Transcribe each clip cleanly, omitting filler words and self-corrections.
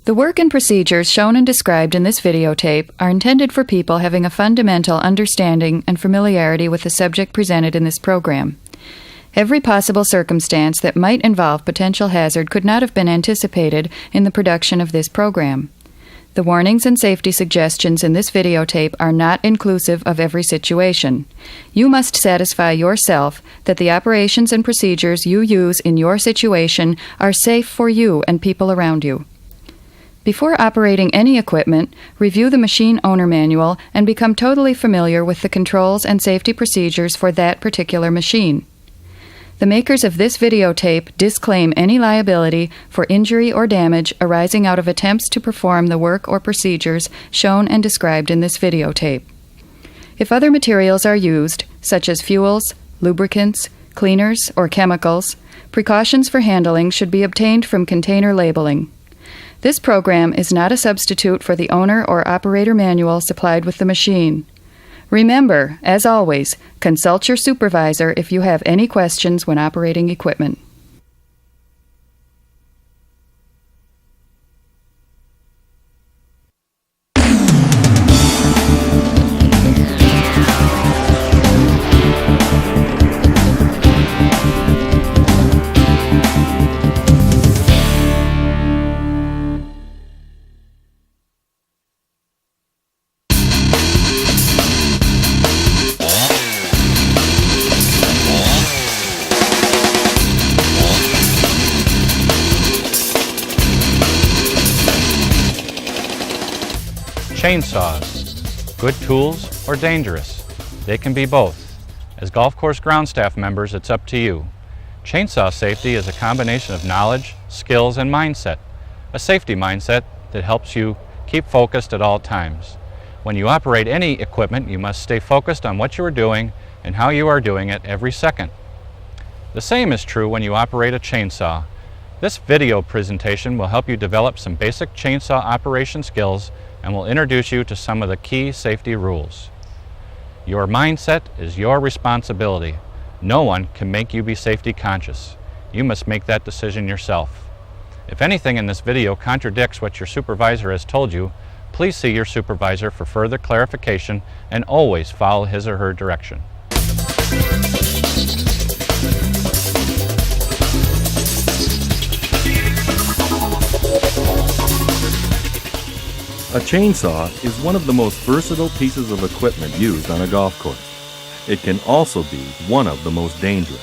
The work and procedures shown and described in this videotape are intended for people having a fundamental understanding and familiarity with the subject presented in this program. Every possible circumstance that might involve potential hazard could not have been anticipated in the production of this program. The warnings and safety suggestions in this videotape are not inclusive of every situation. You must satisfy yourself that the operations and procedures you use in your situation are safe for you and people around you. Before operating any equipment, review the machine owner manual and become totally familiar with the controls and safety procedures for that particular machine. The makers of this videotape disclaim any liability for injury or damage arising out of attempts to perform the work or procedures shown and described in this videotape. If other materials are used, such as fuels, lubricants, cleaners, or chemicals, precautions for handling should be obtained from container labeling. This program is not a substitute for the owner or operator manual supplied with the machine. Remember, as always, consult your supervisor if you have any questions when operating equipment. Chainsaws, good tools or dangerous? They can be both. As golf course ground staff members, it's up to you. Chainsaw safety is a combination of knowledge, skills, and mindset. A safety mindset that helps you keep focused at all times. When you operate any equipment, you must stay focused on what you are doing and how you are doing it every second. The same is true when you operate a chainsaw. This video presentation will help you develop some basic chainsaw operation skills and will introduce you to some of the key safety rules. Your mindset is your responsibility. No one can make you be safety conscious. You must make that decision yourself. If anything in this video contradicts what your supervisor has told you, please see your supervisor for further clarification and always follow his or her direction. A chainsaw is one of the most versatile pieces of equipment used on a golf course. It can also be one of the most dangerous.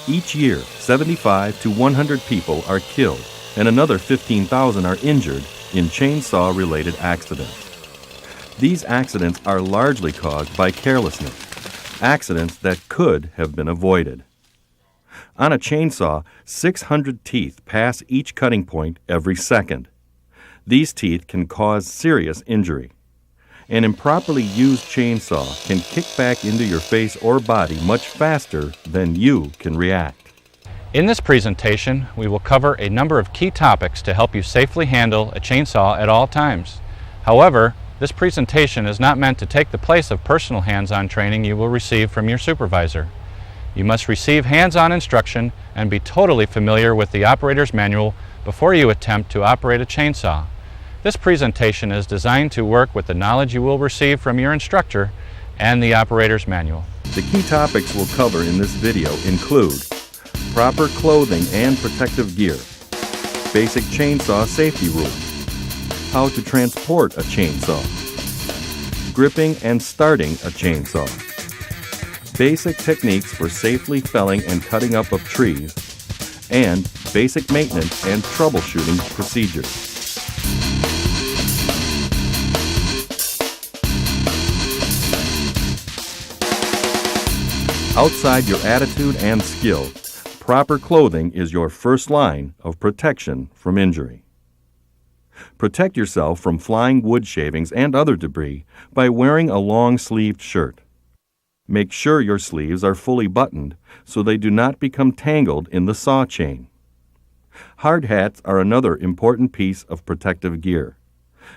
Each year, 75 to 100 people are killed and another 15,000 are injured in chainsaw-related accidents. These accidents are largely caused by carelessness, accidents that could have been avoided. On a chainsaw, 600 teeth pass each cutting point every second. These teeth can cause serious injury. An improperly used chainsaw can kick back into your face or body much faster than you can react. In this presentation, we will cover a number of key topics to help you safely handle a chainsaw at all times. However, this presentation is not meant to take the place of personal hands-on training you will receive from your supervisor. You must receive hands-on instruction and be totally familiar with the operator's manual before you attempt to operate a chainsaw. This presentation is designed to work with the knowledge you will receive from your instructor and the operator's manual. The key topics we'll cover in this video include proper clothing and protective gear, basic chainsaw safety rules, how to transport a chainsaw, gripping and starting a chainsaw, basic techniques for safely felling and cutting up of trees, and basic maintenance and troubleshooting procedures. Outside your attitude and skill, proper clothing is your first line of protection from injury. Protect yourself from flying wood shavings and other debris by wearing a long-sleeved shirt. Make sure your sleeves are fully buttoned so they do not become tangled in the saw chain. Hard hats are another important piece of protective gear.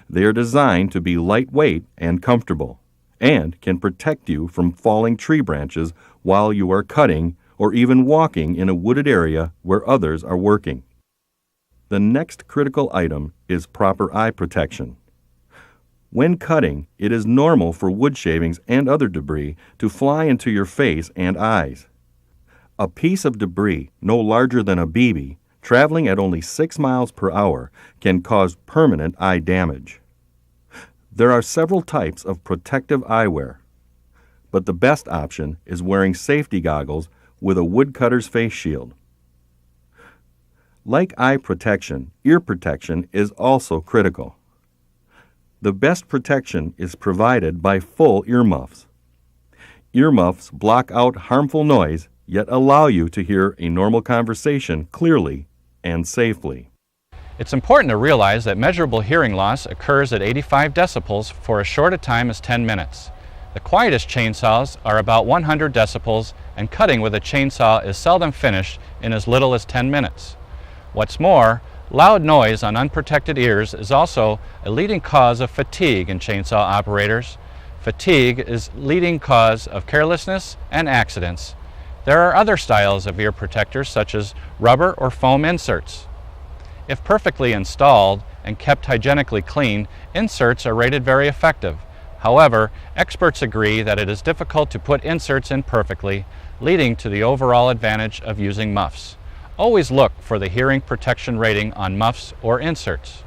They are designed to be lightweight and comfortable, and can protect you from falling tree branches while you are cutting or even walking in a wooded area where others are working. The next critical item is proper eye protection. When cutting, it is normal for wood shavings and other debris to fly into your face and eyes. A piece of debris no larger than a BB, traveling at only 6 miles per hour, can cause permanent eye damage. There are several types of protective eyewear, but the best option is wearing safety goggles with a woodcutter's face shield. Like eye protection, ear protection is also critical. The best protection is provided by full earmuffs. Earmuffs block out harmful noise, yet allow you to hear a normal conversation clearly and safely. It's important to realize that measurable hearing loss occurs at 85 decibels for as short a time as 10 minutes. The quietest chainsaws are about 100 decibels, and cutting with a chainsaw is seldom finished in as little as 10 minutes. What's more, loud noise on unprotected ears is also a leading cause of fatigue in chainsaw operators. Fatigue is leading cause of carelessness and accidents. There are other styles of ear protectors such as rubber or foam inserts. If perfectly installed and kept hygienically clean, inserts are rated very effective. However, experts agree that it is difficult to put inserts in perfectly, leading to the overall advantage of using muffs. Always look for the hearing protection rating on muffs or inserts.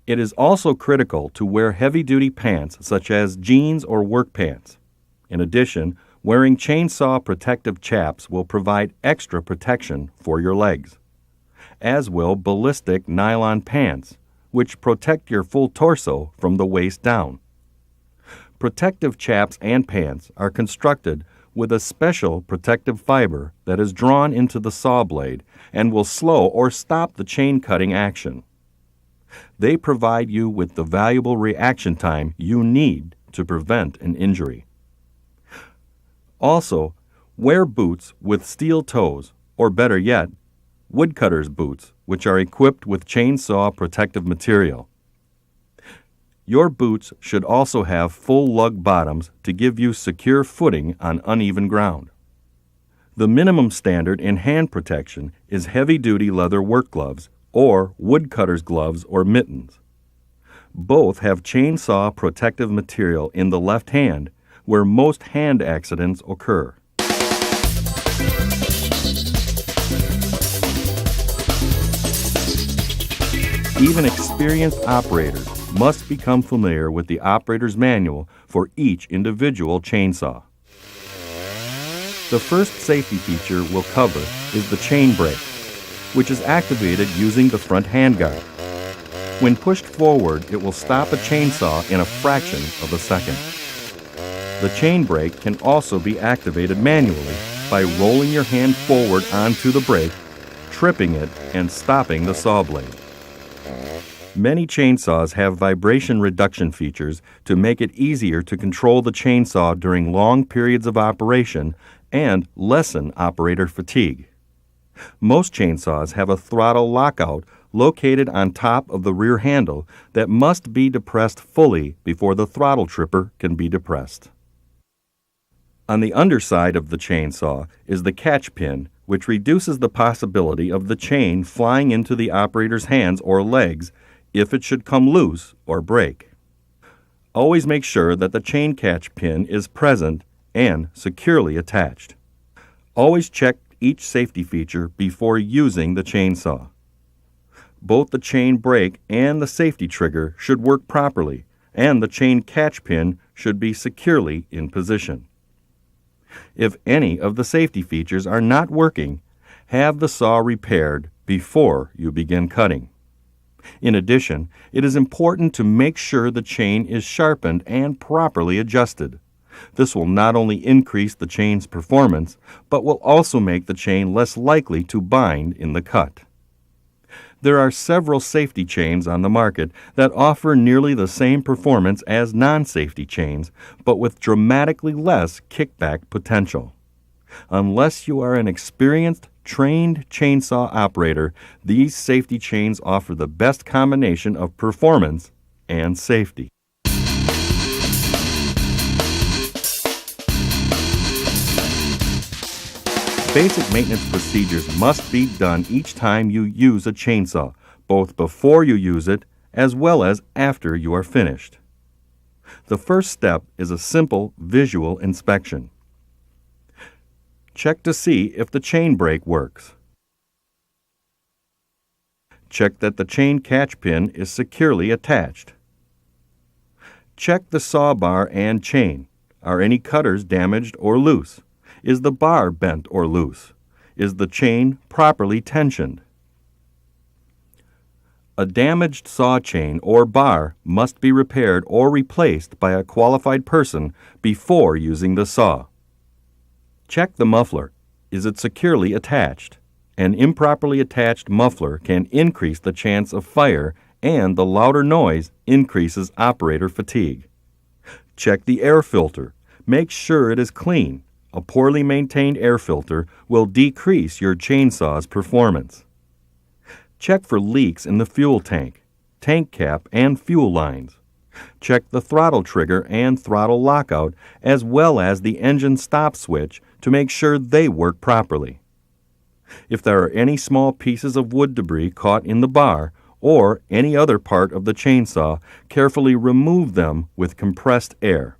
It is also critical to wear heavy-duty pants such as jeans or work pants. In addition, wearing chainsaw protective chaps will provide extra protection for your legs, as will ballistic nylon pants, which protect your full torso from the waist down. Protective chaps and pants are constructed with a special protective fiber that is drawn into the saw blade and will slow or stop the chain cutting action. They provide you with the valuable reaction time you need to prevent an injury. Also, wear boots with steel toes, or better yet, woodcutter's boots, which are equipped with chainsaw protective material. Your boots should also have full lug bottoms to give you secure footing on uneven ground. The minimum standard in hand protection is heavy-duty leather work gloves or woodcutter's gloves or mittens. Both have chainsaw protective material in the left hand, where most hand accidents occur. Even experienced operators must become familiar with the operator's manual for each individual chainsaw. The first safety feature we'll cover is the chain brake, which is activated using the front handguard. When pushed forward, it will stop a chainsaw in a fraction of a second. The chain brake can also be activated manually by rolling your hand forward onto the brake, tripping it, and stopping the saw blade. Many chainsaws have vibration reduction features to make it easier to control the chainsaw during long periods of operation and lessen operator fatigue. Most chainsaws have a throttle lockout located on top of the rear handle that must be depressed fully before the throttle tripper can be depressed. On the underside of the chainsaw is the catch pin, which reduces the possibility of the chain flying into the operator's hands or legs if it should come loose or break. Always make sure that the chain catch pin is present and securely attached. Always check each safety feature before using the chainsaw. Both the chain brake and the safety trigger should work properly, and the chain catch pin should be securely in position. If any of the safety features are not working, have the saw repaired before you begin cutting. In addition, it is important to make sure the chain is sharpened and properly adjusted. This will not only increase the chain's performance, but will also make the chain less likely to bind in the cut. There are several safety chains on the market that offer nearly the same performance as non-safety chains, but with dramatically less kickback potential. Unless you are an experienced, trained chainsaw operator, these safety chains offer the best combination of performance and safety. Basic maintenance procedures must be done each time you use a chainsaw, both before you use it as well as after you are finished. The first step is a simple visual inspection. Check to see if the chain brake works. Check that the chain catch pin is securely attached. Check the saw bar and chain. Are any cutters damaged or loose? Is the bar bent or loose? Is the chain properly tensioned? A damaged saw chain or bar must be repaired or replaced by a qualified person before using the saw. Check the muffler. Is it securely attached? An improperly attached muffler can increase the chance of fire, and the louder noise increases operator fatigue. Check the air filter. Make sure it is clean. A poorly maintained air filter will decrease your chainsaw's performance. Check for leaks in the fuel tank, tank cap, and fuel lines. Check the throttle trigger and throttle lockout as well as the engine stop switch to make sure they work properly. If there are any small pieces of wood debris caught in the bar or any other part of the chainsaw, carefully remove them with compressed air.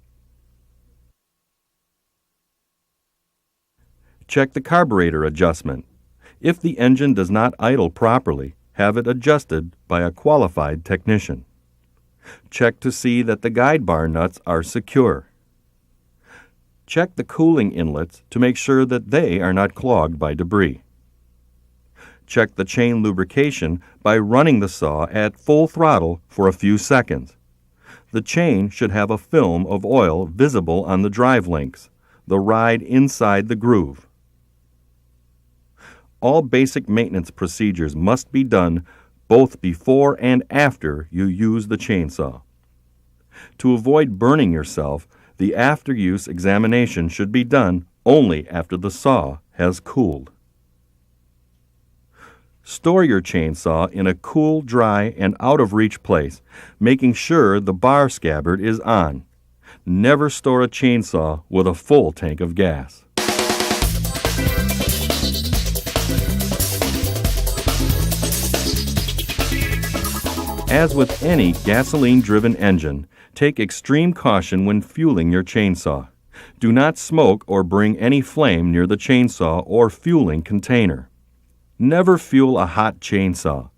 Check the carburetor adjustment. If the engine does not idle properly, have it adjusted by a qualified technician. Check to see that the guide bar nuts are secure. Check the cooling inlets to make sure that they are not clogged by debris. Check the chain lubrication by running the saw at full throttle for a few seconds. The chain should have a film of oil visible on the drive links, the ride inside the groove. All basic maintenance procedures must be done both before and after you use the chainsaw. To avoid burning yourself, the after-use examination should be done only after the saw has cooled. Store your chainsaw in a cool, dry, and out-of-reach place, making sure the bar scabbard is on. Never store a chainsaw with a full tank of gas. As with any gasoline-driven engine, take extreme caution when fueling your chainsaw. Do not smoke or bring any flame near the chainsaw or fueling container. Never fuel a hot chainsaw.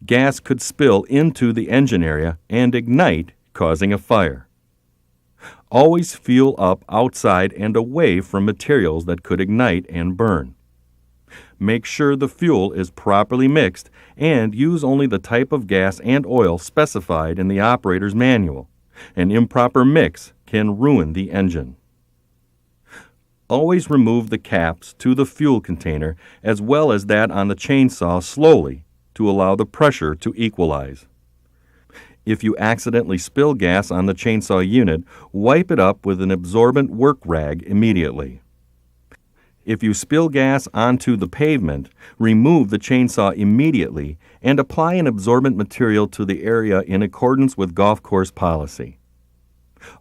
Gas could spill into the engine area and ignite, causing a fire. Always fuel up outside and away from materials that could ignite and burn. Make sure the fuel is properly mixed and use only the type of gas and oil specified in the operator's manual. An improper mix can ruin the engine. Always remove the caps to the fuel container as well as that on the chainsaw slowly to allow the pressure to equalize. If you accidentally spill gas on the chainsaw unit, wipe it up with an absorbent work rag immediately. If you spill gas onto the pavement, remove the chainsaw immediately and apply an absorbent material to the area in accordance with golf course policy.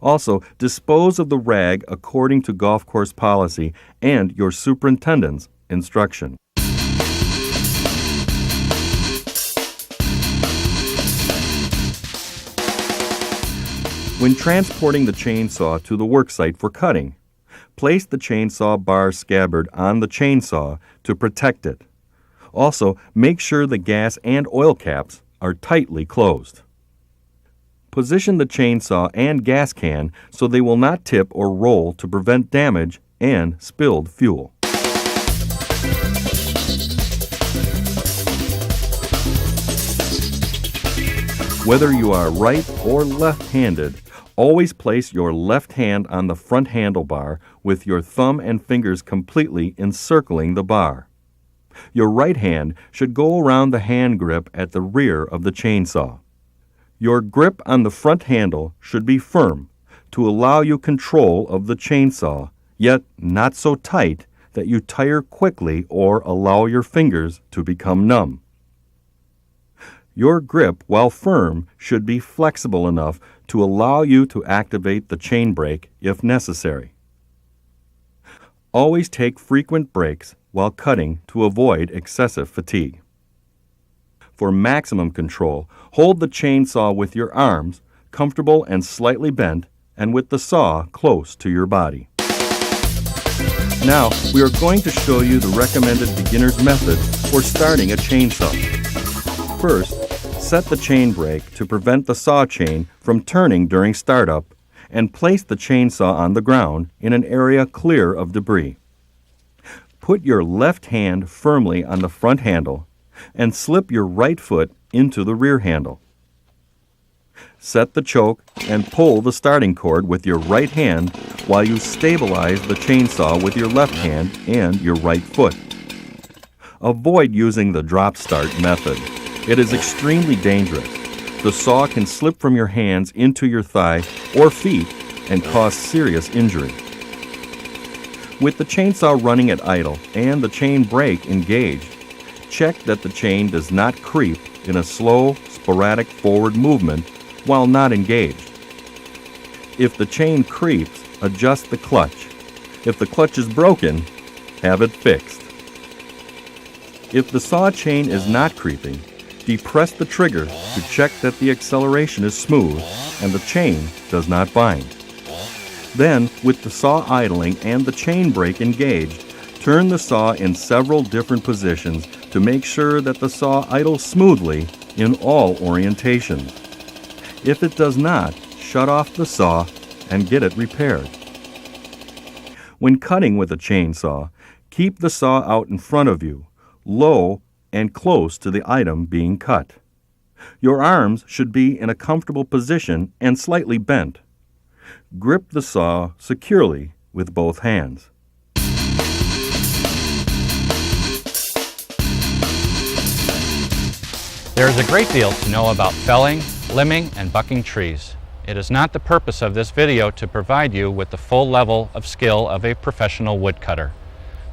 Also, dispose of the rag according to golf course policy and your superintendent's instruction. When transporting the chainsaw to the worksite for cutting, place the chainsaw bar scabbard on the chainsaw to protect it. Also, make sure the gas and oil caps are tightly closed. Position the chainsaw and gas can so they will not tip or roll to prevent damage and spilled fuel. Whether you are right or left-handed, always place your left hand on the front handlebar with your thumb and fingers completely encircling the bar. Your right hand should go around the hand grip at the rear of the chainsaw. Your grip on the front handle should be firm to allow you control of the chainsaw, yet not so tight that you tire quickly or allow your fingers to become numb. Your grip, while firm, should be flexible enough to allow you to activate the chain brake if necessary. Always take frequent breaks while cutting to avoid excessive fatigue. For maximum control, hold the chainsaw with your arms, comfortable and slightly bent, and with the saw close to your body. Now, we are going to show you the recommended beginner's method for starting a chainsaw. First, set the chain brake to prevent the saw chain from turning during startup, and place the chainsaw on the ground in an area clear of debris. Put your left hand firmly on the front handle and slip your right foot into the rear handle. Set the choke and pull the starting cord with your right hand while you stabilize the chainsaw with your left hand and your right foot. Avoid using the drop start method. It is extremely dangerous. The saw can slip from your hands into your thigh or feet and cause serious injury. With the chainsaw running at idle and the chain brake engaged, check that the chain does not creep in a slow, sporadic forward movement while not engaged. If the chain creeps, adjust the clutch. If the clutch is broken, have it fixed. If the saw chain is not creeping, depress the trigger to check that the acceleration is smooth and the chain does not bind. Then, with the saw idling and the chain brake engaged, turn the saw in several different positions to make sure that the saw idles smoothly in all orientations. If it does not, shut off the saw and get it repaired. When cutting with a chainsaw, keep the saw out in front of you, low and close to the item being cut. Your arms should be in a comfortable position and slightly bent. Grip the saw securely with both hands. There is a great deal to know about felling, limbing, and bucking trees. It is not the purpose of this video to provide you with the full level of skill of a professional woodcutter.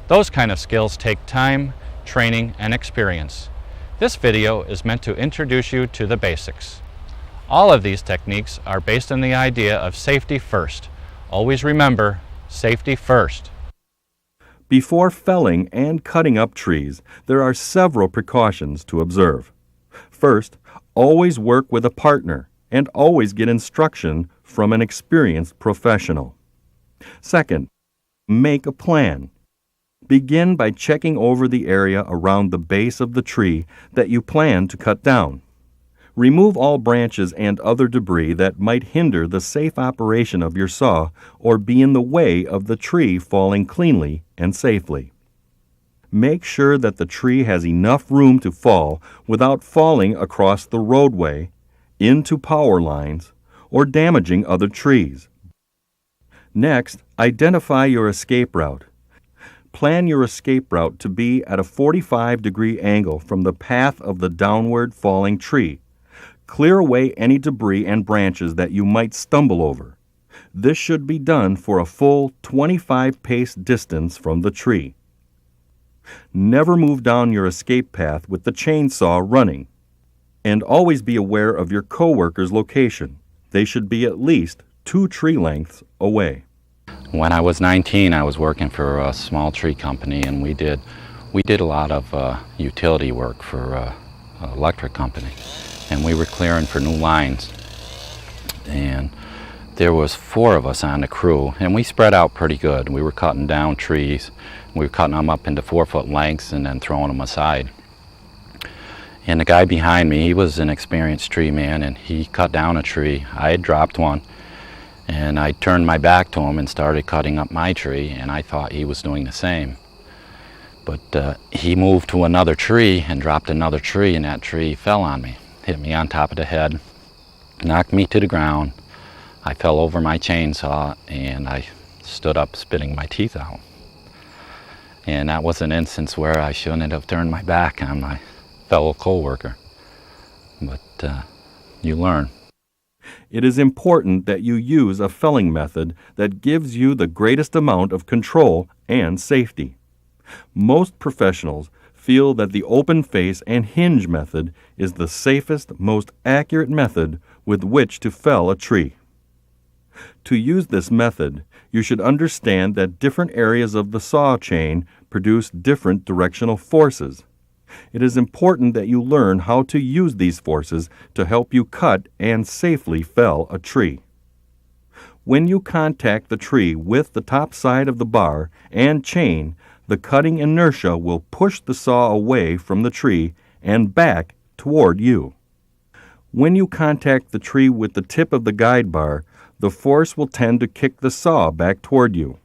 Those kind of skills take time, training, and experience. This video is meant to introduce you to the basics. All of these techniques are based on the idea of safety first. Always remember, safety first. Before felling and cutting up trees, there are several precautions to observe. First, always work with a partner and always get instruction from an experienced professional. Second, make a plan. Begin by checking over the area around the base of the tree that you plan to cut down. Remove all branches and other debris that might hinder the safe operation of your saw or be in the way of the tree falling cleanly and safely. Make sure that the tree has enough room to fall without falling across the roadway, into power lines, or damaging other trees. Next, identify your escape route. Plan your escape route to be at a 45-degree angle from the path of the downward falling tree. Clear away any debris and branches that you might stumble over. This should be done for a full 25 pace distance from the tree. Never move down your escape path with the chainsaw running. And always be aware of your coworkers' location. They should be at least 2 tree lengths away. When I was 19, I was working for a small tree company, and we did a lot of utility work for an electric company, and we were clearing for new lines. And there was 4 of us on the crew, and we spread out pretty good. We were cutting down trees. We were cutting them up into 4-foot lengths and then throwing them aside. And the guy behind me, he was an experienced tree man, and he cut down a tree. I had dropped one, and I turned my back to him and started cutting up my tree, and I thought he was doing the same. But he moved to another tree and dropped another tree, and that tree fell on me, hit me on top of the head, knocked me to the ground. I fell over my chainsaw, and I stood up spitting my teeth out. And that was an instance where I shouldn't have turned my back on my fellow co-worker. But you learn. It is important that you use a felling method that gives you the greatest amount of control and safety. Most professionals feel that the open face and hinge method is the safest, most accurate method with which to fell a tree. To use this method, you should understand that different areas of the saw chain produce different directional forces. It is important that you learn how to use these forces to help you cut and safely fell a tree. When you contact the tree with the top side of the bar and chain, the cutting inertia will push the saw away from the tree and back toward you. When you contact the tree with the tip of the guide bar, the force will tend to kick the saw back toward you.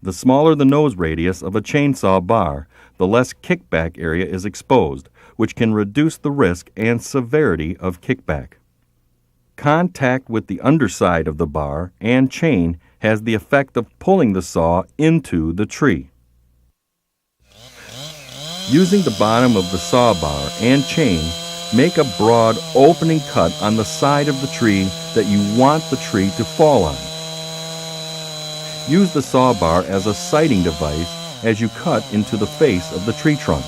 The smaller the nose radius of a chainsaw bar, the less kickback area is exposed, which can reduce the risk and severity of kickback. Contact with the underside of the bar and chain has the effect of pulling the saw into the tree. Using the bottom of the saw bar and chain, make a broad opening cut on the side of the tree that you want the tree to fall on. Use the saw bar as a sighting device as you cut into the face of the tree trunk.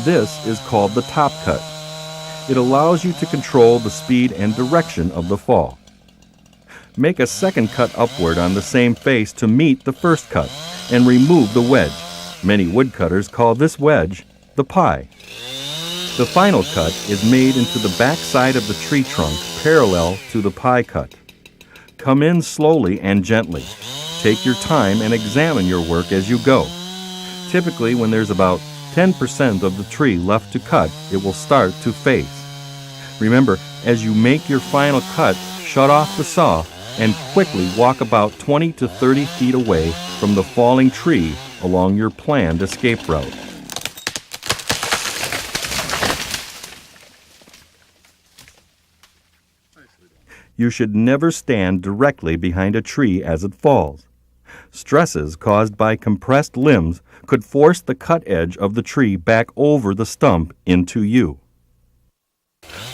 This is called the top cut. It allows you to control the speed and direction of the fall. Make a second cut upward on the same face to meet the first cut and remove the wedge. Many woodcutters call this wedge the pie. The final cut is made into the back side of the tree trunk parallel to the pie cut. Come in slowly and gently. Take your time and examine your work as you go. Typically, when there's about 10% of the tree left to cut, it will start to face. Remember, as you make your final cut, shut off the saw and quickly walk about 20 to 30 feet away from the falling tree along your planned escape route. You should never stand directly behind a tree as it falls. Stresses caused by compressed limbs could force the cut edge of the tree back over the stump into you.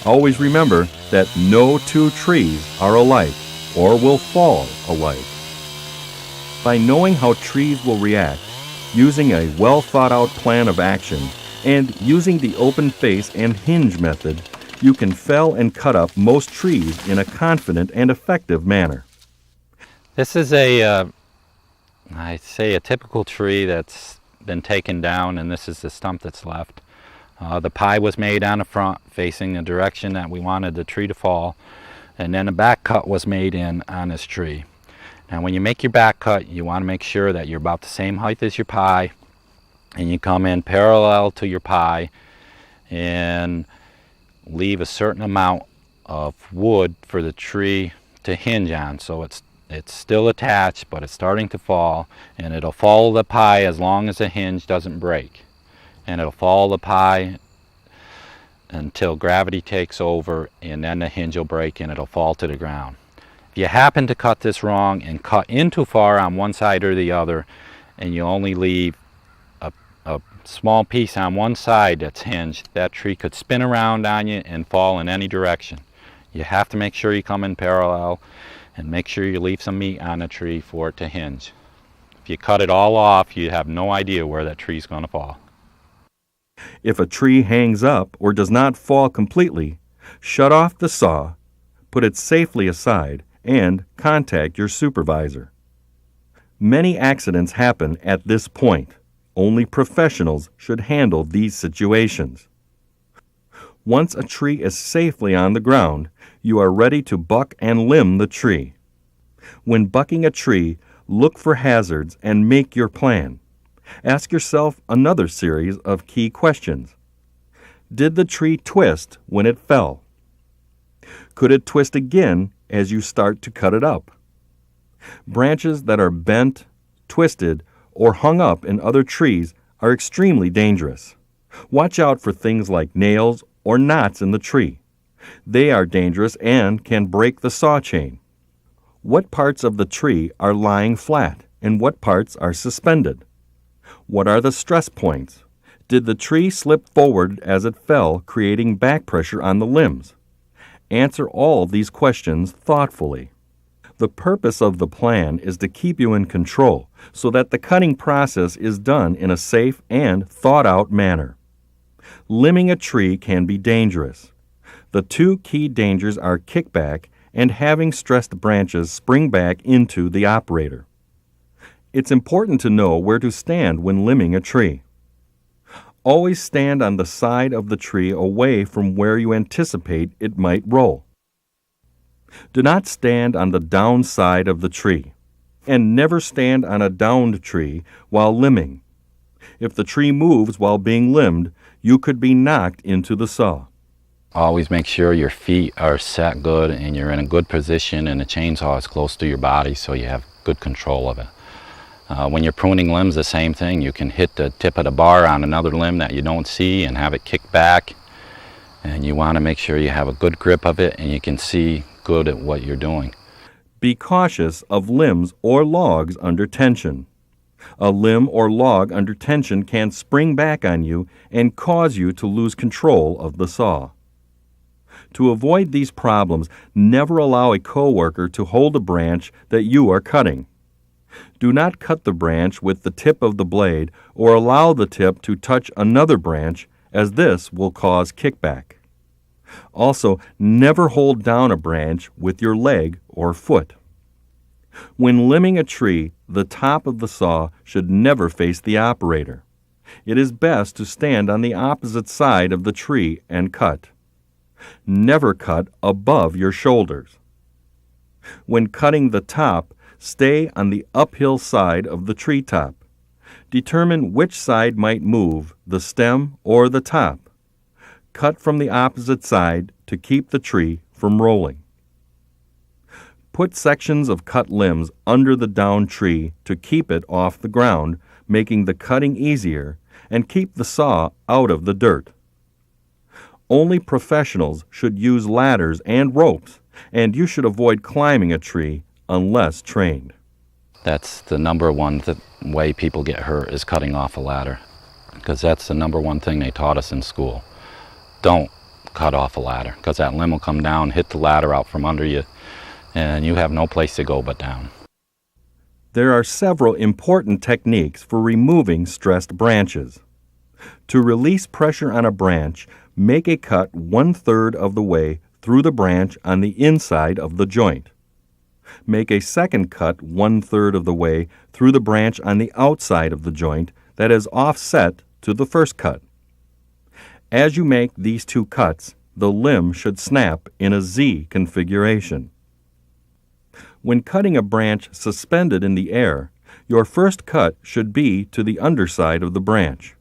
Always remember that no two trees are alike or will fall alike. By knowing how trees will react, using a well-thought-out plan of action, and using the open face and hinge method, you can fell and cut up most trees in a confident and effective manner. This is I'd say a typical tree that's been taken down, and this is the stump that's left. The pie was made on the front, facing the direction that we wanted the tree to fall, and then a back cut was made in on this tree. Now when you make your back cut, you want to make sure that you're about the same height as your pie, and you come in parallel to your pie and leave a certain amount of wood for the tree to hinge on, so it's still attached, but it's starting to fall, and it'll follow the pie as long as the hinge doesn't break, and it'll follow the pie until gravity takes over, and then the hinge will break and it'll fall to the ground. If you happen to cut this wrong and cut in too far on one side or the other, and you only leave a small piece on one side that's hinged, that tree could spin around on you and fall in any direction. You have to make sure you come in parallel and make sure you leave some meat on the tree for it to hinge. If you cut it all off, you have no idea where that tree's going to fall. If a tree hangs up or does not fall completely, shut off the saw, put it safely aside, and contact your supervisor. Many accidents happen at this point. Only professionals should handle these situations. Once a tree is safely on the ground, you are ready to buck and limb the tree. When bucking a tree, look for hazards and make your plan. Ask yourself another series of key questions. Did the tree twist when it fell? Could it twist again as you start to cut it up? Branches that are bent, twisted, or hung up in other trees are extremely dangerous. Watch out for things like nails or knots in the tree. They are dangerous and can break the saw chain. What parts of the tree are lying flat and what parts are suspended? What are the stress points? Did the tree slip forward as it fell, creating back pressure on the limbs? Answer all these questions thoughtfully. The purpose of the plan is to keep you in control so that the cutting process is done in a safe and thought-out manner. Limbing a tree can be dangerous. The two key dangers are kickback and having stressed branches spring back into the operator. It's important to know where to stand when limbing a tree. Always stand on the side of the tree away from where you anticipate it might roll. Do not stand on the down side of the tree, and never stand on a downed tree while limbing. If the tree moves while being limbed, you could be knocked into the saw. Always make sure your feet are set good and you're in a good position and the chainsaw is close to your body so you have good control of it. When you're pruning limbs, the same thing. You can hit the tip of the bar on another limb that you don't see and have it kick back. And you want to make sure you have a good grip of it and you can see good at what you're doing. Be cautious of limbs or logs under tension. A limb or log under tension can spring back on you and cause you to lose control of the saw. To avoid these problems, never allow a coworker to hold a branch that you are cutting. Do not cut the branch with the tip of the blade or allow the tip to touch another branch, as this will cause kickback. Also, never hold down a branch with your leg or foot. When limbing a tree, the top of the saw should never face the operator. It is best to stand on the opposite side of the tree and cut. Never cut above your shoulders. When cutting the top, stay on the uphill side of the tree top. Determine which side might move, the stem or the top. Cut from the opposite side to keep the tree from rolling. Put sections of cut limbs under the downed tree to keep it off the ground, making the cutting easier, and keep the saw out of the dirt. Only professionals should use ladders and ropes, and you should avoid climbing a tree unless trained. That's the number one way people get hurt is cutting off a ladder, because that's the number one thing they taught us in school. Don't cut off a ladder, because that limb will come down, hit the ladder out from under you, and you have no place to go but down. There are several important techniques for removing stressed branches. To release pressure on a branch, make a cut 1/3 of the way through the branch on the inside of the joint. Make a second cut 1/3 of the way through the branch on the outside of the joint that is offset to the first cut. As you make these two cuts, the limb should snap in a Z configuration. When cutting a branch suspended in the air, your first cut should be to the underside of the branch.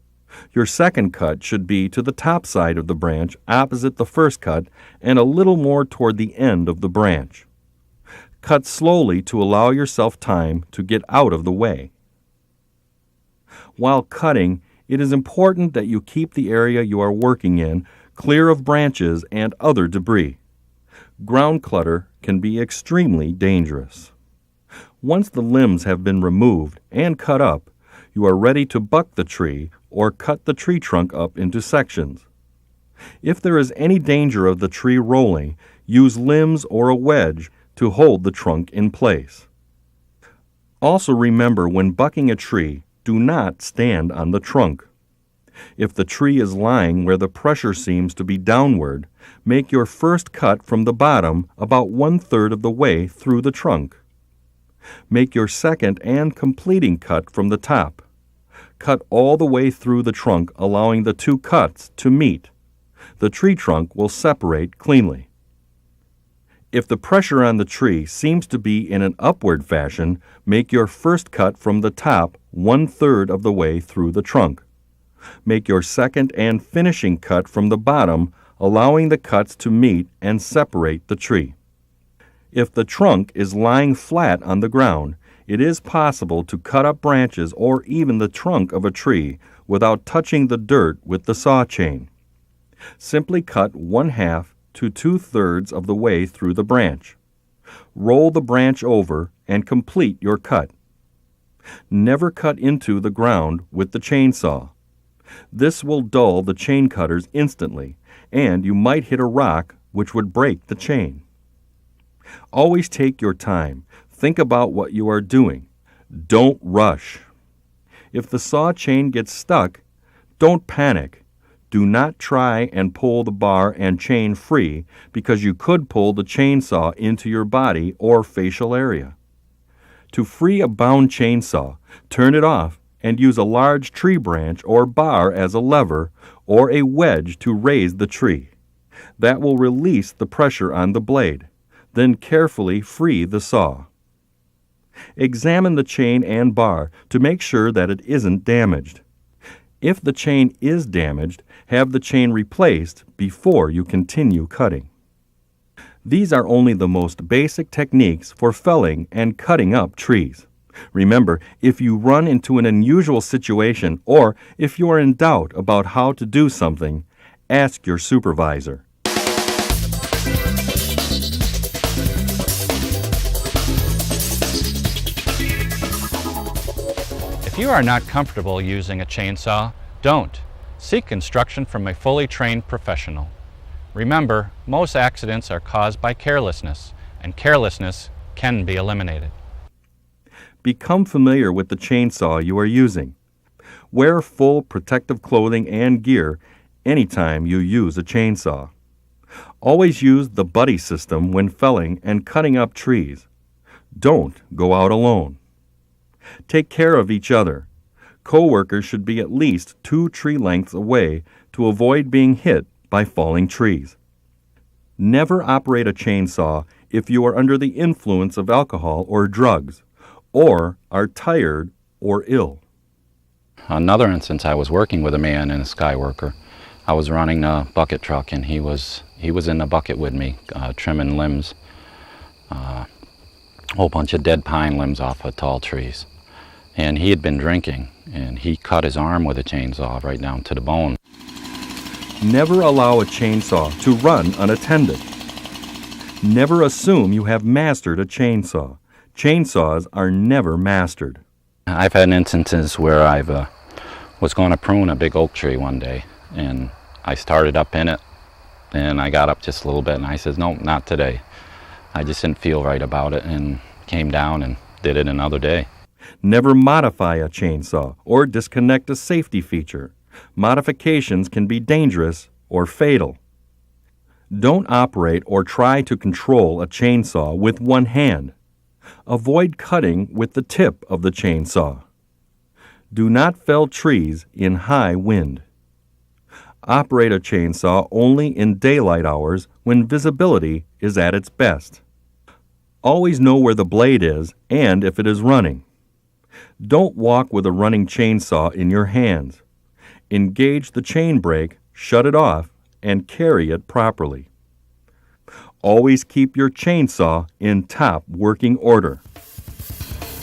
Your second cut should be to the top side of the branch opposite the first cut and a little more toward the end of the branch. Cut slowly to allow yourself time to get out of the way. While cutting, it is important that you keep the area you are working in clear of branches and other debris. Ground clutter can be extremely dangerous. Once the limbs have been removed and cut up, you are ready to buck the tree or cut the tree trunk up into sections. If there is any danger of the tree rolling, use limbs or a wedge to hold the trunk in place. Also remember, when bucking a tree, do not stand on the trunk. If the tree is lying where the pressure seems to be downward, make your first cut from the bottom about 1/3 of the way through the trunk. Make your second and completing cut from the top. Cut all the way through the trunk, allowing the two cuts to meet. The tree trunk will separate cleanly. If the pressure on the tree seems to be in an upward fashion, make your first cut from the top 1/3 of the way through the trunk. Make your second and finishing cut from the bottom, allowing the cuts to meet and separate the tree. If the trunk is lying flat on the ground, it is possible to cut up branches or even the trunk of a tree without touching the dirt with the saw chain. Simply cut 1/2 to 2/3 of the way through the branch. Roll the branch over and complete your cut. Never cut into the ground with the chainsaw. This will dull the chain cutters instantly, and you might hit a rock which would break the chain. Always take your time. Think about what you are doing. Don't rush. If the saw chain gets stuck, don't panic. Do not try and pull the bar and chain free, because you could pull the chainsaw into your body or facial area. To free a bound chainsaw, turn it off and use a large tree branch or bar as a lever or a wedge to raise the tree. That will release the pressure on the blade. Then carefully free the saw. Examine the chain and bar to make sure that it isn't damaged. If the chain is damaged, have the chain replaced before you continue cutting. These are only the most basic techniques for felling and cutting up trees. Remember, if you run into an unusual situation or if you are in doubt about how to do something, ask your supervisor. If you are not comfortable using a chainsaw, don't. Seek instruction from a fully trained professional. Remember, most accidents are caused by carelessness, and carelessness can be eliminated. Become familiar with the chainsaw you are using. Wear full protective clothing and gear anytime you use a chainsaw. Always use the buddy system when felling and cutting up trees. Don't go out alone. Take care of each other. Co-workers should be at least 2 tree lengths away to avoid being hit by falling trees. Never operate a chainsaw if you are under the influence of alcohol or drugs, or are tired or ill. Another instance, I was working with a man in a Skyworker. I was running a bucket truck, and he was in the bucket with me, trimming limbs, a whole bunch of dead pine limbs off of tall trees. And he had been drinking, and he cut his arm with a chainsaw right down to the bone. Never allow a chainsaw to run unattended. Never assume you have mastered a chainsaw. Chainsaws are never mastered. I've had instances where I was going to prune a big oak tree one day, and I started up in it, and I got up just a little bit, and I said, no, not today. I just didn't feel right about it, and came down and did it another day. Never modify a chainsaw or disconnect a safety feature. Modifications can be dangerous or fatal. Don't operate or try to control a chainsaw with one hand. Avoid cutting with the tip of the chainsaw. Do not fell trees in high wind. Operate a chainsaw only in daylight hours when visibility is at its best. Always know where the blade is and if it is running. Don't walk with a running chainsaw in your hands. Engage the chain brake, shut it off, and carry it properly. Always keep your chainsaw in top working order.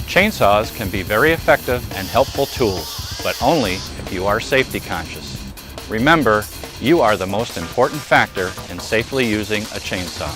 Chainsaws can be very effective and helpful tools, but only if you are safety conscious. Remember, you are the most important factor in safely using a chainsaw.